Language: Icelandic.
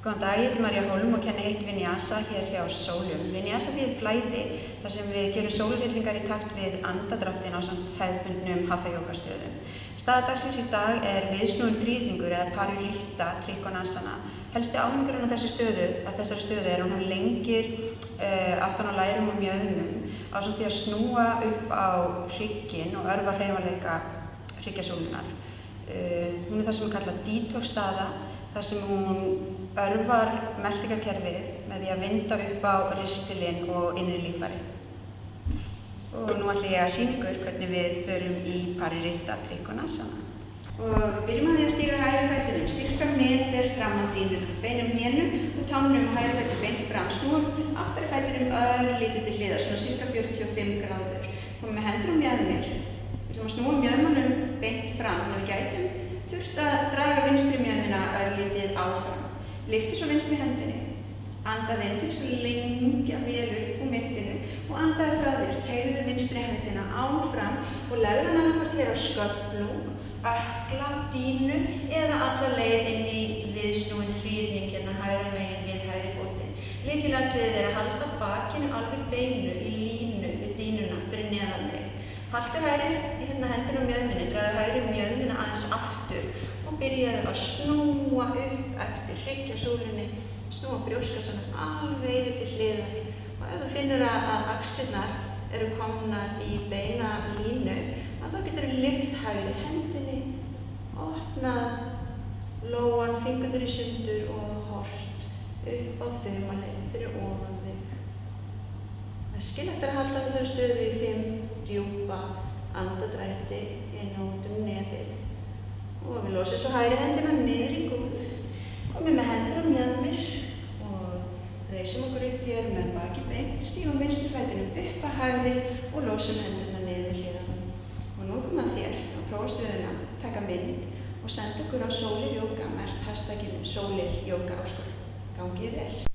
Góðan dag, ég heiti María Hólm og kenni heitt Vinyasa hér hjá Sólum. Vinyasa þýðir flæði þar sem við gerum sólarhryllingar í takt við andadráttinn ásamt hefðbundnum hatha-jógastöðum. Staða dagsins í dag er viðsnúinn þríhyrningur eða Parivritta Trikonasana. Helsti ávinningurinn af þessari stöðu er að hún lengir aftan á lærum og mjöðmum ásamt því að snúa upp á hrygginn og örva hreyfanleika hryggjasúlunnar. Hún er það sem er kallað detox staða, þar sem hún örvar meltingarkerfið með því að vinda upp á ristilinn og innri líffæri. Og nú ætla ég að sýna ykkur hvernig við förum í Parivritta Trikonasana. Og byrjum að því að stíga hægri fætinum, cirka meter fram á dýnunum, beinum hnénum og tánum og hægri fætur beint fram, snúum aftari fætinum örlítið til hliðar, svona cirka 45 gráður. Komum með hendur á mjöðmir. Við ætlum að snúa mjöðmunum beint fram, þannig að við gætum þurft að draga vinstri mjöðmina örlítið áfram. Lyftu svo vinstri hendinni. Andaðu inn til þess að lengja vel upp úr mittinu og andaðu frá þér. Teygðu vinstri hendina áfram og legðu hana annað hér á sköflung, ökkla, dínu eða alla leið inn í viðsnúinn þríhyrning hérna hægra megin við hægri fótinn. Lykilatriðið er að halda bakinu alveg beinu í línu við dínuna fyrir neðan þig. Haltu hægri hendina á mjöðminni, dragðu hægri mjöðmina aðeins aftur og byrjaðu að snúa upp eftir hryggjasúlunni, snúa brjóstkassanum alveg yfir til hliðar. Og ef þú finnur að axlirnar eru komnar í beina línu, þá getur þú lyft hægri hendinni, opnað lóan, fingurnir í sundur og hort upp á þumalinn fyrir ofan þig. Það er skiljanlegt að halda þessari stöðu í 5 djúpa andadrætti inn út nefið. Og við losum svo hægri hendina niður í gólf. Komum með hendur á mjöðmir og reisum okkur upp hér með baki beint, stígum vinstri fætinum upp að hægri og losum hendurna niður hliðanum. Og nú komum að þér að prófa stöðuna, taka mynd og senda okkur á Sólir Yoga, merkt hashtaginu Sólir Yoga áskorun. Gangið vel!